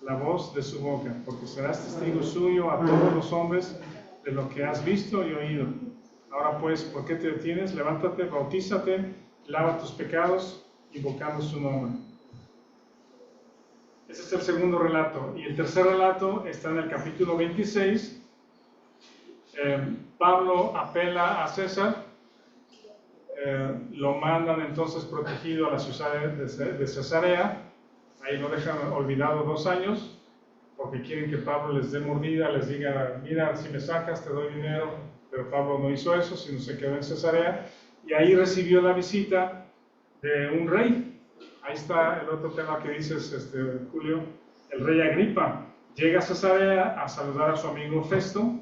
la voz de su boca, porque serás testigo suyo a todos los hombres de lo que has visto y oído. Ahora pues, ¿por qué te detienes? Levántate, bautízate, lava tus pecados, invocando su nombre. Ese es el segundo relato. Y el tercer relato está en el capítulo 26. Pablo apela a César, lo mandan entonces protegido a la ciudad de Cesarea. Ahí lo dejan olvidado 2 años, porque quieren que Pablo les dé mordida, les diga, mira, si me sacas te doy dinero, pero Pablo no hizo eso, sino se quedó en Cesarea, y ahí recibió la visita de un rey. Ahí está el otro tema que dices, Julio, el rey Agripa. Llega a Cesarea a saludar a su amigo Festo,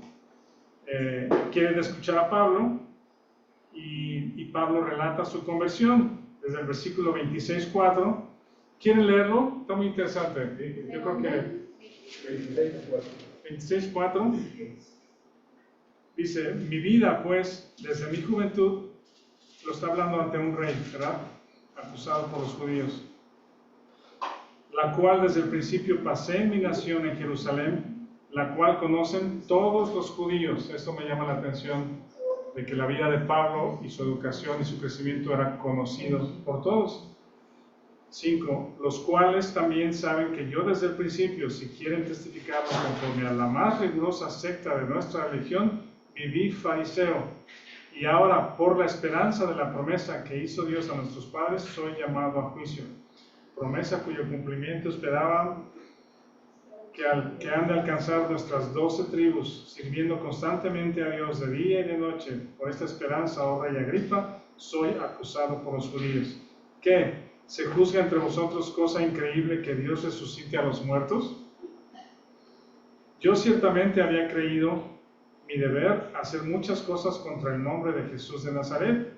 quieren escuchar a Pablo, y Pablo relata su conversión. desde el versículo 26:4. ¿Quieren leerlo? Está muy interesante. Yo creo que 26:4 dice: mi vida, pues, desde mi juventud, lo está hablando ante un rey, ¿verdad? Acusado por los judíos, la cual desde el principio pasé en mi nación en Jerusalén, la cual conocen todos los judíos. Esto me llama la atención, de que la vida de Pablo y su educación y su crecimiento era conocido por todos. 5. Los cuales también saben que yo desde el principio, si quieren testificarlo conforme a la más rigurosa secta de nuestra religión, viví fariseo. Y ahora, por la esperanza de la promesa que hizo Dios a nuestros padres, soy llamado a juicio. Promesa cuyo cumplimiento esperaban que han de alcanzar nuestras 12 tribus, sirviendo constantemente a Dios de día y de noche. Por esta esperanza, oh rey Agripa, soy acusado por los judíos. ¿Qué? ¿Se juzga entre vosotros cosa increíble que Dios resucite a los muertos? Yo ciertamente había creído mi deber hacer muchas cosas contra el nombre de Jesús de Nazaret,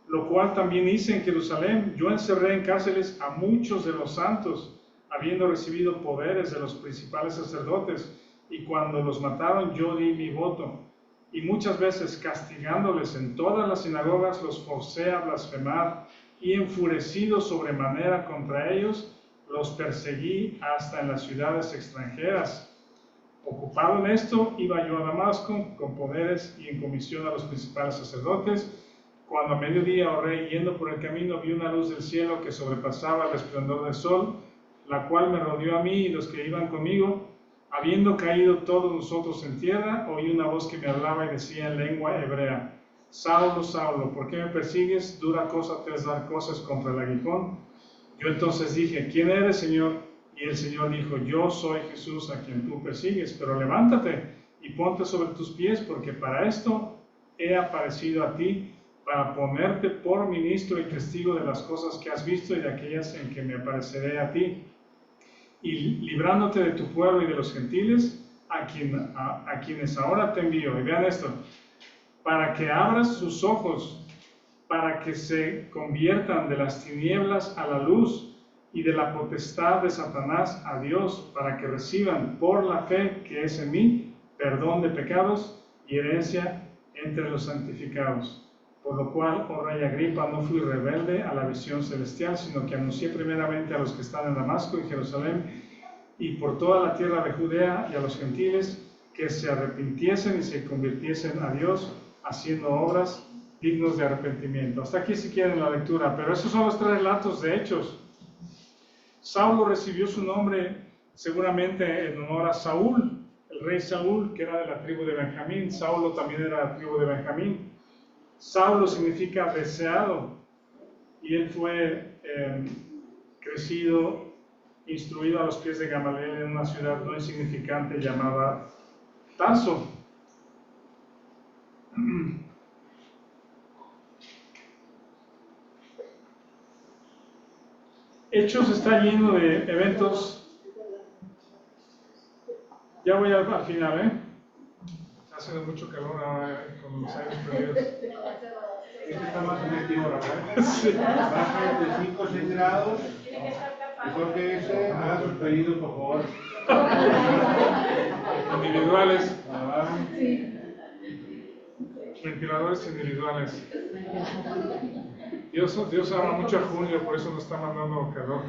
lo cual también hice en Jerusalén. Yo encerré en cárceles a muchos de los santos, habiendo recibido poderes de los principales sacerdotes, y cuando los mataron yo di mi voto. Y muchas veces, castigándoles en todas las sinagogas, los forcé a blasfemar, y enfurecido sobremanera contra ellos, los perseguí hasta en las ciudades extranjeras. Ocupado en esto, iba yo a Damasco con poderes y en comisión a los principales sacerdotes. Cuando a mediodía, oh rey, yendo por el camino, vi una luz del cielo que sobrepasaba el resplandor del sol, la cual me rodeó a mí y los que iban conmigo. Habiendo caído todos nosotros en tierra, oí una voz que me hablaba y decía en lengua hebrea: Saulo, Saulo, ¿por qué me persigues? Dura cosa te es dar cosas contra el aguijón. Yo entonces dije: ¿quién eres, Señor? Y el Señor dijo: yo soy Jesús a quien tú persigues, pero levántate y ponte sobre tus pies, porque para esto he aparecido a ti, para ponerte por ministro y testigo de las cosas que has visto y de aquellas en que me apareceré a ti, y librándote de tu pueblo y de los gentiles, a quienes ahora te envío. Y vean esto: para que abras sus ojos, para que se conviertan de las tinieblas a la luz y de la potestad de Satanás a Dios, para que reciban por la fe que es en mí perdón de pecados y herencia entre los santificados. Por lo cual, oh rey Agripa, no fui rebelde a la visión celestial, sino que anuncié primeramente a los que están en Damasco y Jerusalén y por toda la tierra de Judea y a los gentiles, que se arrepintiesen y se convirtiesen a Dios, haciendo obras dignos de arrepentimiento. Hasta aquí si quieren la lectura, pero esos son los 3 relatos de Hechos. Saulo recibió su nombre seguramente en honor a Saúl, el rey Saúl, que era de la tribu de Benjamín. Saulo también era de la tribu de Benjamín. Saulo significa deseado, y él fue crecido, instruido a los pies de Gamaliel en una ciudad no insignificante llamada Tarso. Hechos está lleno de eventos. Ya voy al final, ¿eh? Está haciendo mucho calor ahora con los aires prendidos. Este está más efectivo, ¿verdad? Sí. Baja de 5 o 6 grados. Mejor que ese, haga sus pedidos, por favor. Individuales. Sí. Ventiladores individuales. Dios ama mucho a Julio, por eso nos está mandando calor.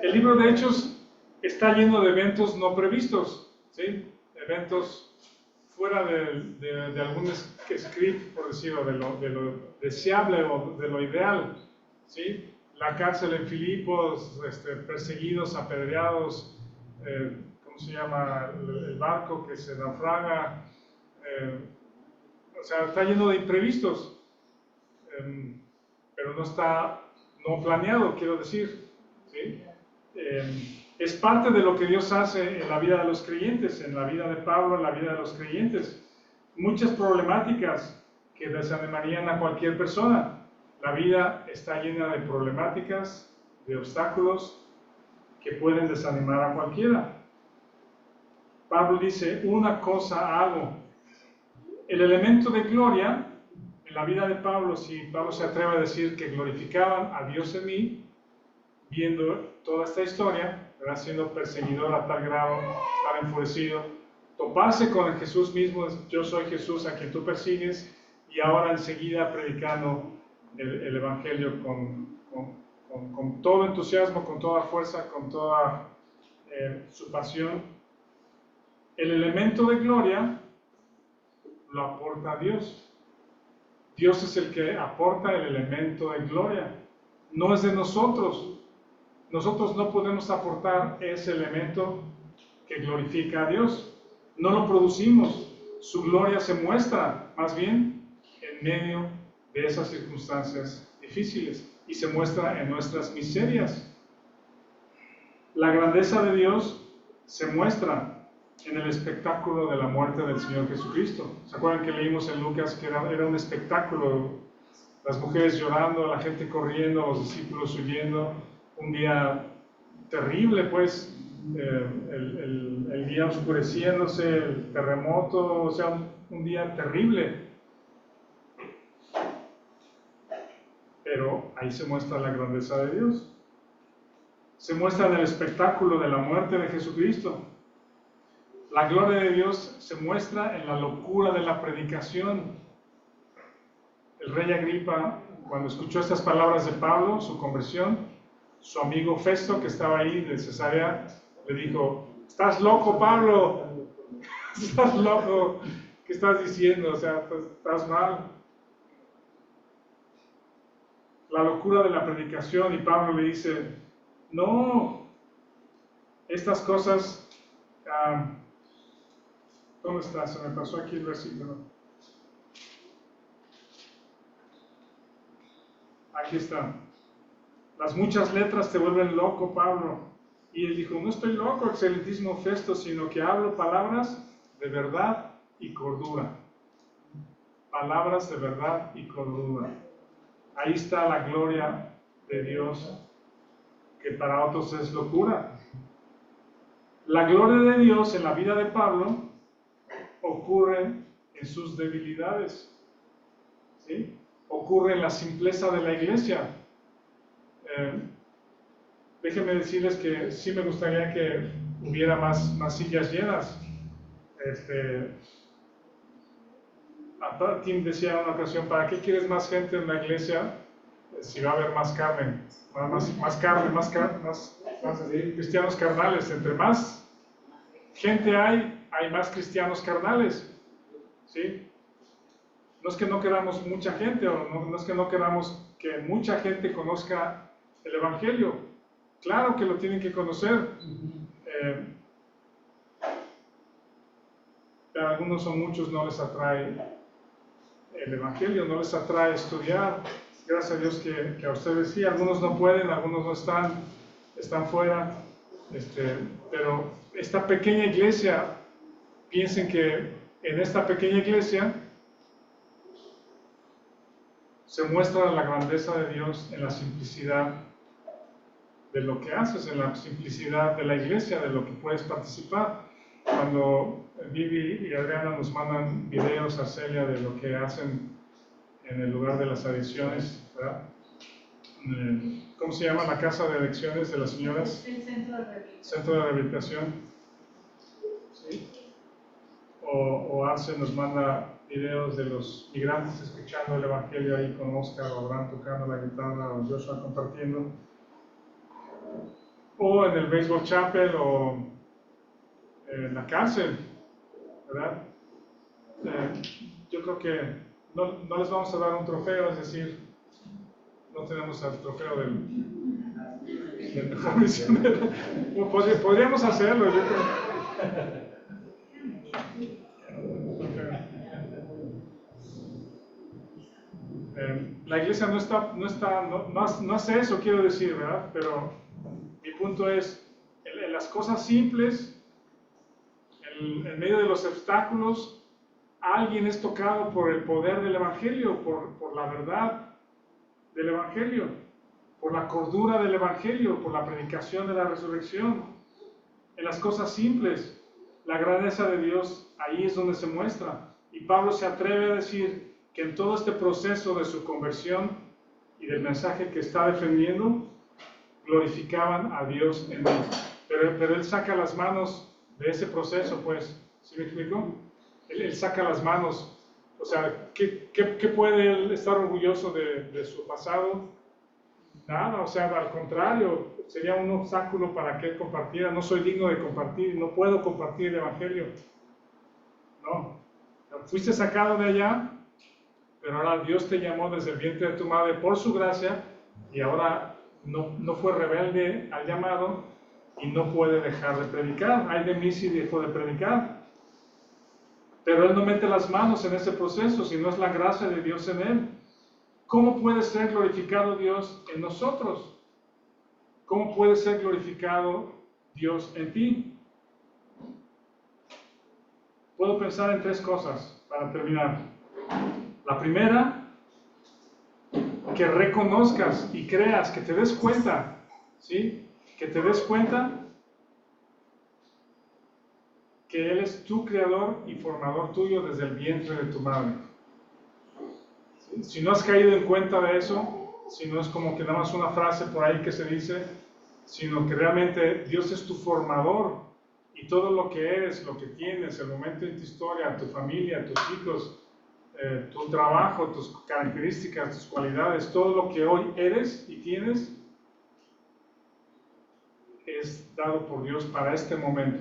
El libro de Hechos está lleno de eventos no previstos, ¿sí? Eventos fuera de algún script, por decirlo, de lo deseable o de lo ideal, ¿sí? La cárcel en Filipos, perseguidos, apedreados, ¿cómo se llama? El barco que se naufraga, o sea, está lleno de imprevistos, pero no planeado, quiero decir, ¿sí? Es parte de lo que Dios hace en la vida de los creyentes, en la vida de Pablo, en la vida de los creyentes. Muchas problemáticas que desanimarían a cualquier persona. La vida está llena de problemáticas, de obstáculos que pueden desanimar a cualquiera. Pablo dice, una cosa hago. El elemento de gloria en la vida de Pablo, si Pablo se atreve a decir que glorificaban a Dios en mí, viendo toda esta historia, ¿verdad? Siendo perseguidor a tal grado, estar enfurecido, toparse con el Jesús mismo, yo soy Jesús a quien tú persigues, y ahora enseguida predicando el Evangelio con todo entusiasmo, con toda fuerza, con toda su pasión. El elemento de gloria lo aporta Dios. Dios es el que aporta el elemento de gloria. No es de nosotros. Nosotros no podemos aportar ese elemento que glorifica a Dios. No lo producimos. Su gloria se muestra, más bien, en medio de esas circunstancias difíciles y se muestra en nuestras miserias. La grandeza de Dios se muestra en el espectáculo de la muerte del Señor Jesucristo. ¿Se acuerdan que leímos en Lucas que era un espectáculo? Las mujeres llorando, la gente corriendo, los discípulos huyendo. Un día terrible, pues, el día oscureciéndose, el terremoto, o sea, un día terrible. Pero ahí se muestra la grandeza de Dios. Se muestra en el espectáculo de la muerte de Jesucristo. La gloria de Dios se muestra en la locura de la predicación. El rey Agripa, cuando escuchó estas palabras de Pablo, su conversión, su amigo Festo, que estaba ahí de Cesarea, le dijo, ¿estás loco, Pablo? ¿Estás loco? ¿Qué estás diciendo? O sea, estás mal. La locura de la predicación, y Pablo le dice, no, estas cosas... ¿dónde está? Se me pasó aquí el versículo. Aquí está. Las muchas letras te vuelven loco, Pablo. Y él dijo, no estoy loco, excelentísimo Festo, sino que hablo palabras de verdad y cordura. Palabras de verdad y cordura. Ahí está la gloria de Dios, que para otros es locura. La gloria de Dios en la vida de Pablo ocurre en sus debilidades, ¿sí? Ocurre en la simpleza de la iglesia. Déjenme decirles que sí me gustaría que hubiera más sillas llenas. Tim decía en una ocasión, ¿para qué quieres más gente en la iglesia si va a haber más carne? Más cristianos carnales. Entre más gente hay más cristianos carnales, ¿sí? No es que no queramos mucha gente, o no es que no queramos que mucha gente conozca el Evangelio. Claro que lo tienen que conocer. Pero a algunos o muchos no les atrae el Evangelio, no les atrae estudiar. Gracias a Dios que a ustedes sí, algunos no pueden, algunos no están fuera. Pero esta pequeña iglesia, piensen que en esta pequeña iglesia se muestra la grandeza de Dios en la simplicidad de lo que haces, en la simplicidad de la iglesia, de lo que puedes participar. Cuando Vivi y Adriana nos mandan videos a Celia de lo que hacen en el lugar de las adicciones, ¿verdad? ¿Cómo se llama la casa de adicciones de las señoras? El centro de rehabilitación. Centro de rehabilitación. ¿Sí? O Arce nos manda videos de los migrantes escuchando el Evangelio ahí con Oscar o Abraham tocando la guitarra o Joshua compartiendo. O en el Baseball Chapel o en la cárcel, ¿verdad? Yo creo que no les vamos a dar un trofeo, es decir, no tenemos el trofeo del mejor misionero. Podríamos hacerlo, yo creo. La iglesia no hace eso, quiero decir, ¿verdad? Pero mi punto es, en las cosas simples, en medio de los obstáculos, alguien es tocado por el poder del Evangelio, por la verdad del Evangelio, por la cordura del Evangelio, por la predicación de la resurrección. En las cosas simples, la grandeza de Dios ahí es donde se muestra. Y Pablo se atreve a decir que en todo este proceso de su conversión y del mensaje que está defendiendo, glorificaban a Dios en él. Pero él saca las manos de ese proceso, pues. ¿Sí me explico? Él saca las manos. O sea, ¿qué puede él estar orgulloso de su pasado? Nada, o sea, al contrario, sería un obstáculo para que él compartiera. No soy digno de compartir, no puedo compartir el Evangelio. No, fuiste sacado de allá, pero ahora Dios te llamó desde el vientre de tu madre por su gracia y ahora no fue rebelde al llamado y no puede dejar de predicar. Ay de mí si dejó de predicar. Pero él no mete las manos en ese proceso, sino es la gracia de Dios en él. ¿Cómo puede ser glorificado Dios en nosotros? ¿Cómo puede ser glorificado Dios en ti? Puedo pensar en 3 cosas para terminar. La primera, que reconozcas y creas, que te des cuenta, ¿sí? Que te des cuenta que Él es tu creador y formador tuyo desde el vientre de tu madre. ¿Sí? Si no has caído en cuenta de eso, si no es como que nada más una frase por ahí que se dice, sino que realmente Dios es tu formador y todo lo que eres, lo que tienes, el momento en tu historia, tu familia, tus hijos, tu trabajo, tus características, tus cualidades, todo lo que hoy eres y tienes es dado por Dios para este momento.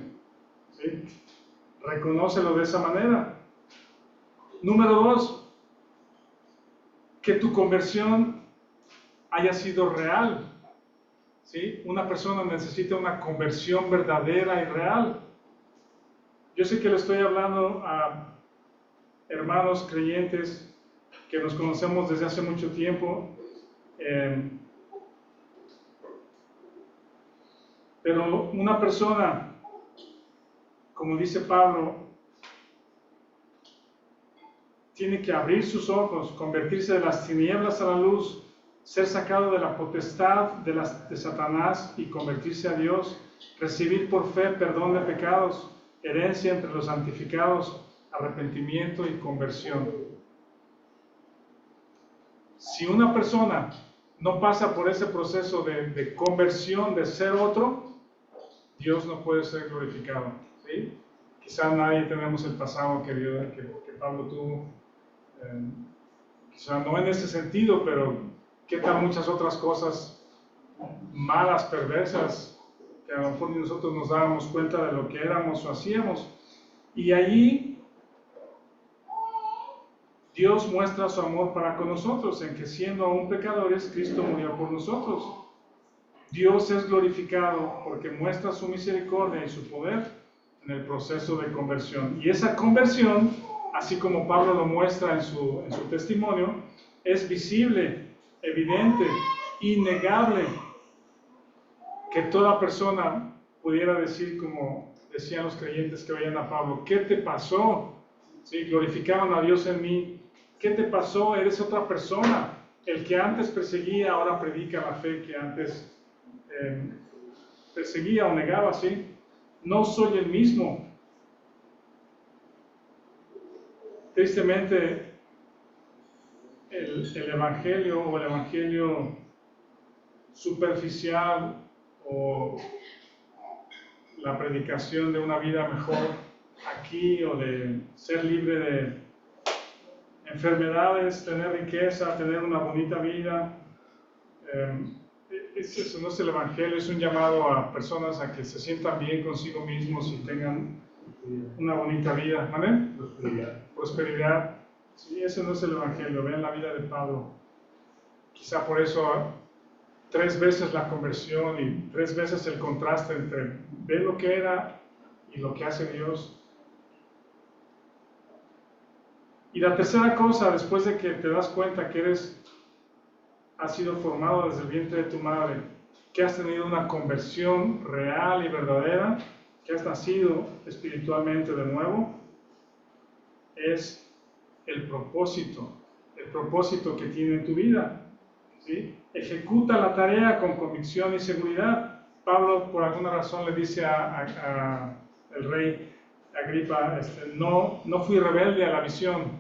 ¿Sí? Reconócelo de esa manera. Número 2, que tu conversión haya sido real. ¿Sí? Una persona necesita una conversión verdadera y real. Yo sé que le estoy hablando a hermanos creyentes que nos conocemos desde hace mucho tiempo, pero una persona, como dice Pablo, tiene que abrir sus ojos, convertirse de las tinieblas a la luz, ser sacado de la potestad de Satanás y convertirse a Dios, recibir por fe perdón de pecados, herencia entre los santificados, arrepentimiento y conversión. Si una persona no pasa por ese proceso de conversión, de ser otro, Dios no puede ser glorificado. ¿Sí? Quizá nadie tenemos el pasado que Pablo tuvo, quizá no en ese sentido, pero qué tal muchas otras cosas malas, perversas, que a lo mejor nosotros nos dábamos cuenta de lo que éramos o hacíamos. Y allí Dios muestra su amor para con nosotros, en que siendo aún pecadores, Cristo murió por nosotros. Dios es glorificado porque muestra su misericordia y su poder en el proceso de conversión. Y esa conversión, así como Pablo lo muestra en su testimonio, es visible, evidente, innegable, que toda persona pudiera decir, como decían los creyentes que veían a Pablo, ¿qué te pasó? ¿Sí? Glorificaban a Dios en mí. ¿Qué te pasó? Eres otra persona. El que antes perseguía ahora predica la fe que antes perseguía o negaba, ¿sí? No soy el mismo. Tristemente, el evangelio o el evangelio superficial o la predicación de una vida mejor aquí o de ser libre de enfermedades, tener riqueza, tener una bonita vida, eso no es el evangelio, es un llamado a personas a que se sientan bien consigo mismos y tengan una bonita vida. ¿Vale? Prosperidad. Sí, ese no es el evangelio. Vean la vida de Pablo. Quizá por eso 3 veces la conversión y 3 veces el contraste entre ver lo que era y lo que hace Dios. Y la tercera cosa, después de que te das cuenta que has sido formado desde el vientre de tu madre, que has tenido una conversión real y verdadera, que has nacido espiritualmente de nuevo, es el propósito que tiene en tu vida. ¿Sí? Ejecuta la tarea con convicción y seguridad. Pablo, por alguna razón, le dice al rey, Agripa, no fui rebelde a la visión,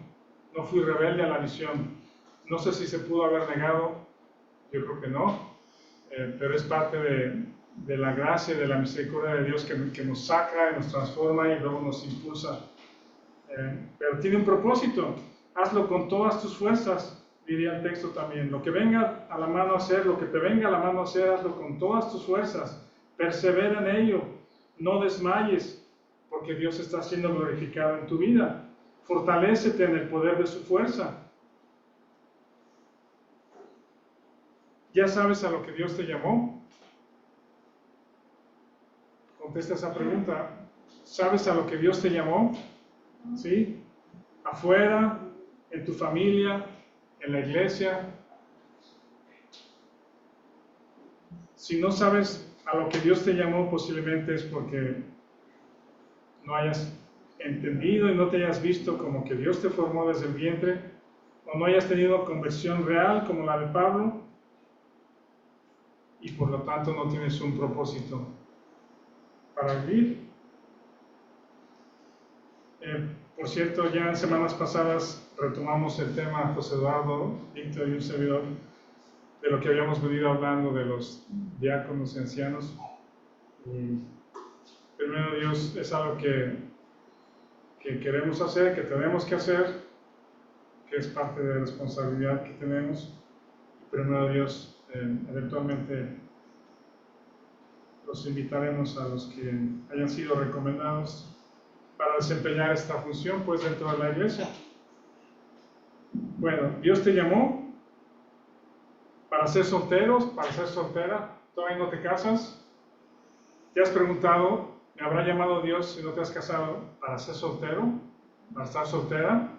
no fui rebelde a la visión. No sé si se pudo haber negado, yo creo que no, pero es parte de la gracia y de la misericordia de Dios que nos saca y nos transforma y luego nos impulsa. Pero tiene un propósito, hazlo con todas tus fuerzas, diría el texto también. Lo que venga a la mano a hacer, lo que te venga a la mano a hacer, hazlo con todas tus fuerzas, persevera en ello, no desmayes, porque Dios está siendo glorificado en tu vida. Fortalécete en el poder de su fuerza. ¿Ya sabes a lo que Dios te llamó? Contesta esa pregunta. ¿Sabes a lo que Dios te llamó? ¿Sí? Afuera, en tu familia, en la iglesia. Si no sabes a lo que Dios te llamó, posiblemente es porque no hayas entendido y no te hayas visto como que Dios te formó desde el vientre, o no hayas tenido conversión real como la de Pablo, y por lo tanto no tienes un propósito para vivir. Por cierto, ya en semanas pasadas retomamos el tema, José Eduardo, Víctor y un servidor, de lo que habíamos venido hablando de los diáconos y ancianos. Y primero Dios, es algo que queremos hacer, que tenemos que hacer, que es parte de la responsabilidad que tenemos. Primero Dios, eventualmente los invitaremos a los que hayan sido recomendados para desempeñar esta función pues dentro de la iglesia. Bueno, Dios te llamó para ser solteros, para ser soltera. ¿Todavía no te casas? ¿Te has preguntado, me habrá llamado Dios si no te has casado para ser soltero? ¿Para estar soltera?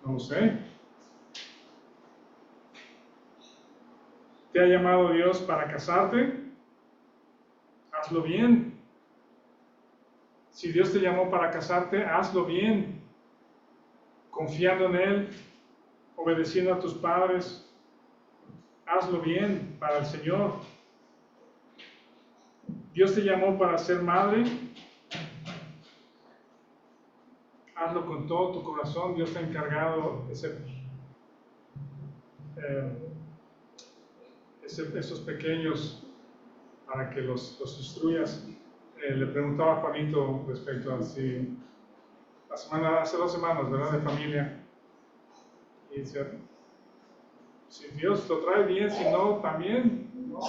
No lo sé. ¿Te ha llamado Dios para casarte? Hazlo bien. Si Dios te llamó para casarte, hazlo bien, confiando en Él, obedeciendo a tus padres. Hazlo bien para el Señor. Dios te llamó para ser madre. Hazlo con todo tu corazón. Dios te ha encargado esos pequeños para que los instruyas. Le preguntaba a Juanito respecto a si hace 2 semanas, ¿verdad? De familia. Y decía, si Dios lo trae bien, si no, también. No.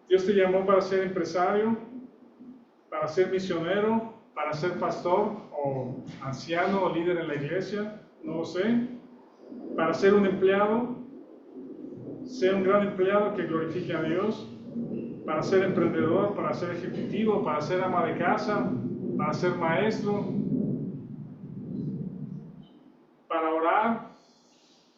Dios te llamó para ser empresario, para ser misionero, para ser pastor o anciano o líder en la iglesia, no lo sé. Para ser un empleado, ser un gran empleado que glorifique a Dios. Para ser emprendedor, para ser ejecutivo, para ser ama de casa, para ser maestro, para orar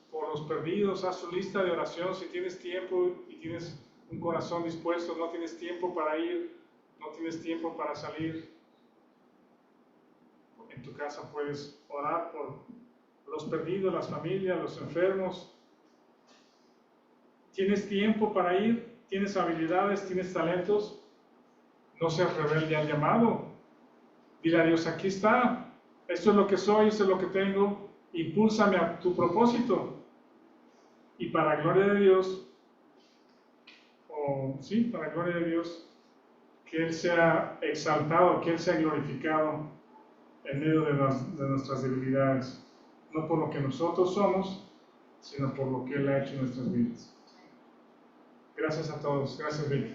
por los perdidos. Haz tu lista de oración si tienes tiempo y tienes un corazón dispuesto. No tienes tiempo para ir, no tienes tiempo para salir. En tu casa puedes orar por los perdidos, las familias, los enfermos. ¿Tienes tiempo para ir? ¿Tienes habilidades? ¿Tienes talentos? No seas rebelde al llamado. Dile a Dios, aquí está. Esto es lo que soy, esto es lo que tengo. Impúlsame a tu propósito. Y para gloria de Dios, para gloria de Dios, que Él sea exaltado, que Él sea glorificado en medio de nuestras debilidades. No por lo que nosotros somos, sino por lo que Él ha hecho en nuestras vidas. Gracias a todos. Gracias, Vic.